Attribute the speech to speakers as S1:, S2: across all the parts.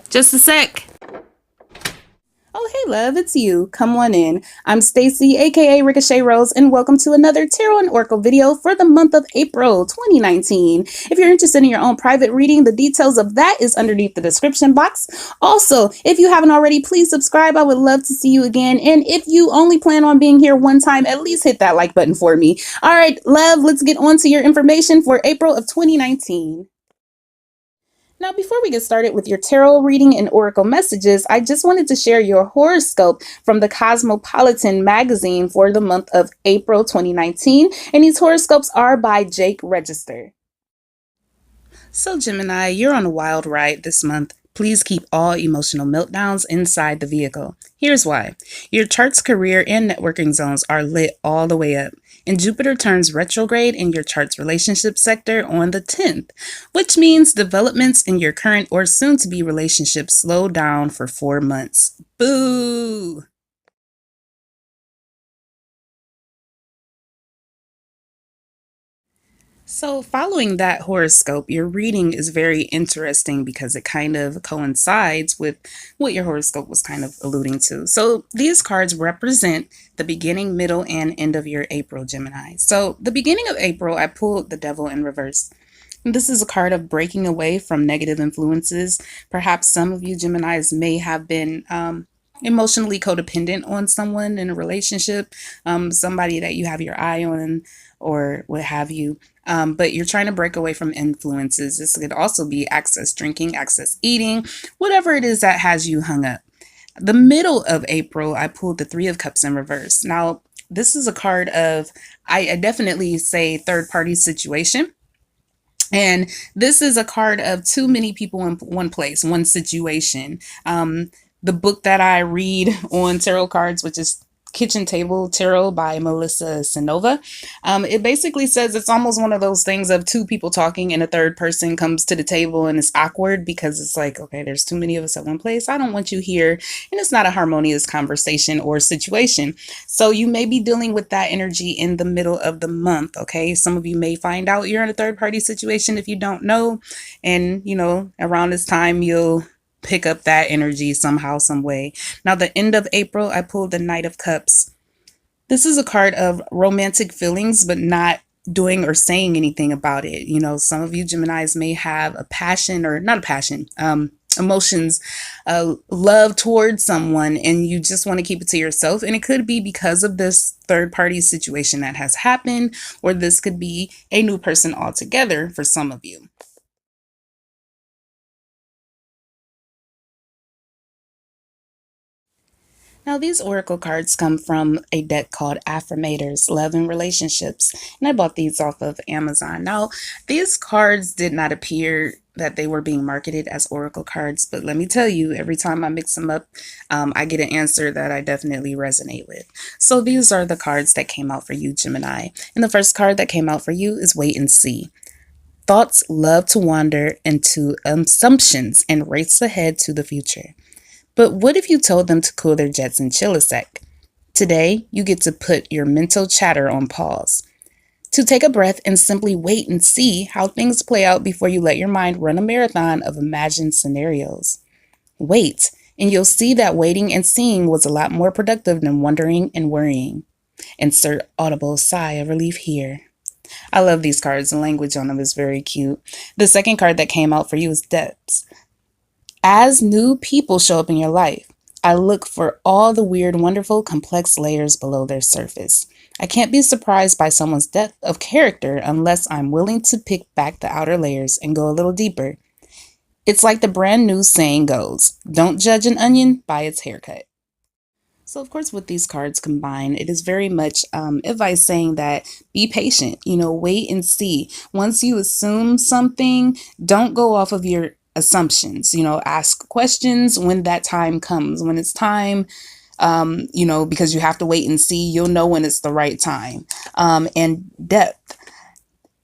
S1: Just a sec. Oh, hey, love, it's you. Come on in. I'm Stacy, aka Riqochet Rose, and welcome to another Tarot and Oracle video for the month of April 2019. If you're interested in your own private reading, the details of that is underneath the description box. Also, if you haven't already, please subscribe. I would love to see you again. And if you only plan on being here one time, at least hit that like button for me. All right, love, let's get on to your information for April of 2019. Now, before we get started with your tarot reading and oracle messages, I just wanted to share your horoscope from the Cosmopolitan magazine for the month of April 2019. And these horoscopes are by Jake Register. So, Gemini, you're on a wild ride this month. Please keep all emotional meltdowns inside the vehicle. Here's why. Your chart's career and networking zones are lit all the way up. And Jupiter turns retrograde in your chart's relationship sector on the 10th, which means developments in your current or soon-to-be relationship slow down for 4 months. Boo! So following that horoscope, your reading is very interesting because it kind of coincides with what your horoscope was kind of alluding to. So these cards represent the beginning, middle, and end of your April, Gemini. So the beginning of April, I pulled the Devil in reverse. This is a card of breaking away from negative influences. Perhaps some of you Geminis may have been emotionally codependent on someone in a relationship, somebody that you have your eye on or what have you. But you're trying to break away from influences. This could also be excess drinking, excess eating, whatever it is that has you hung up. The middle of April, I pulled the Three of Cups in reverse. Now, this is a card of, I definitely say third-party situation. And this is a card of too many people in one place, one situation. The book that I read on tarot cards, which is Kitchen Table Tarot by Melissa Sinova. It basically says it's almost one of those things of two people talking and a third person comes to the table and it's awkward because it's like, okay, there's too many of us at one place. I don't want you here. And it's not a harmonious conversation or situation. So you may be dealing with that energy in the middle of the month. Okay. Some of you may find out you're in a third party situation if you don't know. And, you know, around this time, you'll pick up that energy somehow, some way. Now, the end of April, I pulled the Knight of Cups. This is a card of romantic feelings, but not doing or saying anything about it. You know, some of you Geminis may have a passion or not a passion, emotions, love towards someone, and you just want to keep it to yourself. And it could be because of this third party situation that has happened, or this could be a new person altogether for some of you. Now, these oracle cards come from a deck called Affirmators, Love and Relationships, and I bought these off of Amazon. Now, these cards did not appear that they were being marketed as oracle cards, but let me tell you, every time I mix them up, I get an answer that I definitely resonate with. So these are the cards that came out for you, Gemini. And the first card that came out for you is Wait and See. Thoughts love to wander into assumptions and race ahead to the future. But what if you told them to cool their jets and chill a sec? Today, you get to put your mental chatter on pause. To take a breath and simply wait and see how things play out before you let your mind run a marathon of imagined scenarios. Wait, and you'll see that waiting and seeing was a lot more productive than wondering and worrying. Insert audible sigh of relief here. I love these cards. The language on them is very cute. The second card that came out for you is Depths. As new people show up in your life, I look for all the weird, wonderful, complex layers below their surface. I can't be surprised by someone's depth of character unless I'm willing to pick back the outer layers and go a little deeper. It's like the brand new saying goes, don't judge an onion by its haircut. So, of course, with these cards combined, it is very much advice saying that be patient, wait and see. Once you assume something, don't go off of your assumptions, ask questions when that time comes. When it's time, because you have to wait and see, you'll know when it's the right time. And depth,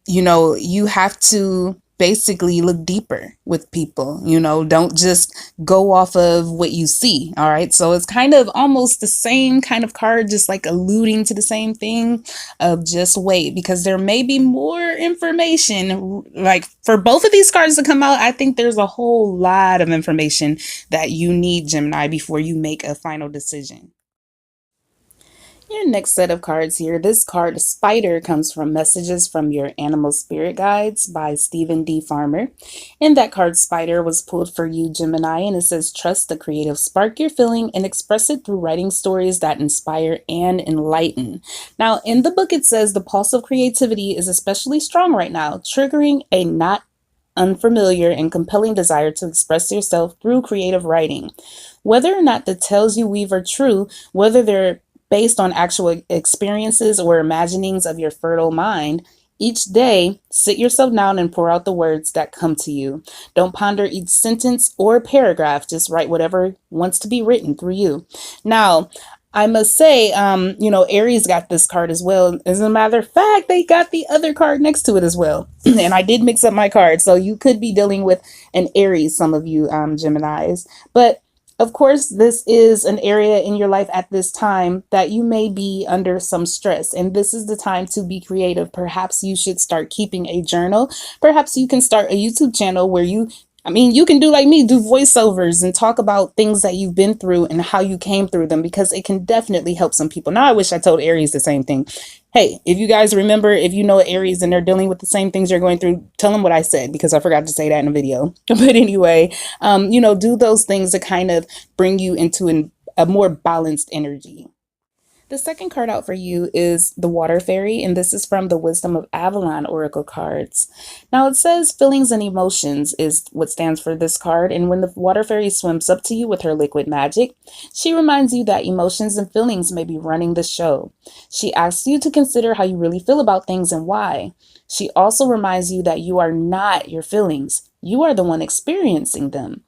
S1: you have to basically look deeper with people, you know, don't just go off of what you see. All right. So it's kind of almost the same kind of card, just like alluding to the same thing of just wait, because there may be more information. Like for both of these cards to come out, I think there's a whole lot of information that you need, Gemini, before you make a final decision. Your next set of cards here. This card, Spider, comes from Messages from Your Animal Spirit Guides by Stephen D. Farmer. And that card, Spider, was pulled for you, Gemini, and it says, trust the creative spark you're feeling and express it through writing stories that inspire and enlighten. Now, in the book, it says the pulse of creativity is especially strong right now, triggering a not unfamiliar and compelling desire to express yourself through creative writing. Whether or not the tales you weave are true, whether they're based on actual experiences or imaginings of your fertile mind, each day, sit yourself down and pour out the words that come to you. Don't ponder each sentence or paragraph. Just write whatever wants to be written through you. Now, I must say, Aries got this card as well. As a matter of fact, they got the other card next to it as well. And I did mix up my cards. So you could be dealing with an Aries, some of you Geminis. But of course, this is an area in your life at this time that you may be under some stress, and this is the time to be creative. Perhaps you should start keeping a journal. Perhaps you can start a YouTube channel where you can do like me, do voiceovers and talk about things that you've been through and how you came through them, because it can definitely help some people. Now, I wish I told Aries the same thing. Hey, if you guys remember, if you know Aries and they're dealing with the same things you're going through, tell them what I said, because I forgot to say that in a video. But anyway, do those things to kind of bring you into a more balanced energy. The second card out for you is the Water Fairy, and this is from the Wisdom of Avalon Oracle cards. Now it says feelings and emotions is what stands for this card, and when the Water Fairy swims up to you with her liquid magic, she reminds you that emotions and feelings may be running the show. She asks you to consider how you really feel about things and why. She also reminds you that you are not your feelings. You are the one experiencing them.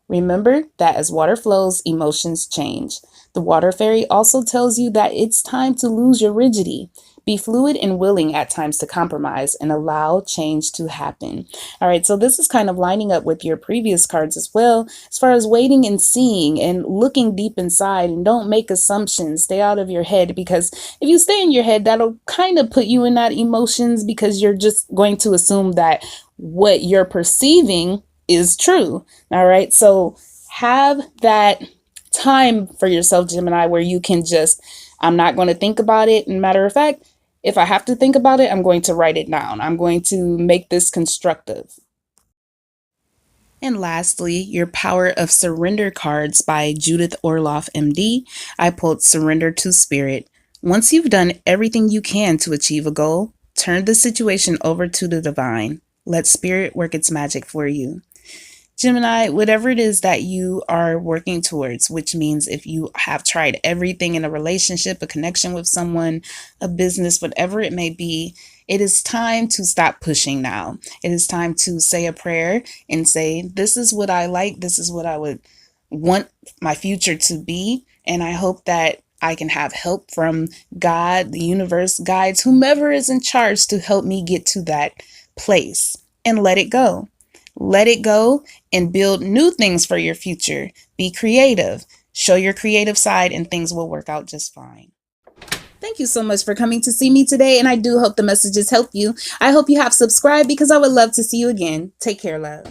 S1: Remember that as water flows, emotions change. The Water Fairy also tells you that it's time to lose your rigidity. Be fluid and willing at times to compromise and allow change to happen. All right, so this is kind of lining up with your previous cards as well, as far as waiting and seeing and looking deep inside, and don't make assumptions. Stay out of your head, because if you stay in your head, that'll kind of put you in that emotions, because you're just going to assume that what you're perceiving is true. All right. So have that time for yourself, Gemini, where you can just, I'm not going to think about it. And matter of fact, if I have to think about it, I'm going to write it down. I'm going to make this constructive. And lastly, your Power of Surrender cards by Judith Orloff, MD. I pulled Surrender to Spirit. Once you've done everything you can to achieve a goal, turn the situation over to the divine. Let Spirit work its magic for you. Gemini, whatever it is that you are working towards, which means if you have tried everything in a relationship, a connection with someone, a business, whatever it may be, it is time to stop pushing now. It is time to say a prayer and say, this is what I like. This is what I would want my future to be. And I hope that I can have help from God, the universe, guides, whomever is in charge to help me get to that place, and let it go. Let it go and build new things for your future. Be creative. Show your creative side and things will work out just fine. Thank you so much for coming to see me today, and I do hope the messages help you. I hope you have subscribed, because I would love to see you again. Take care, love.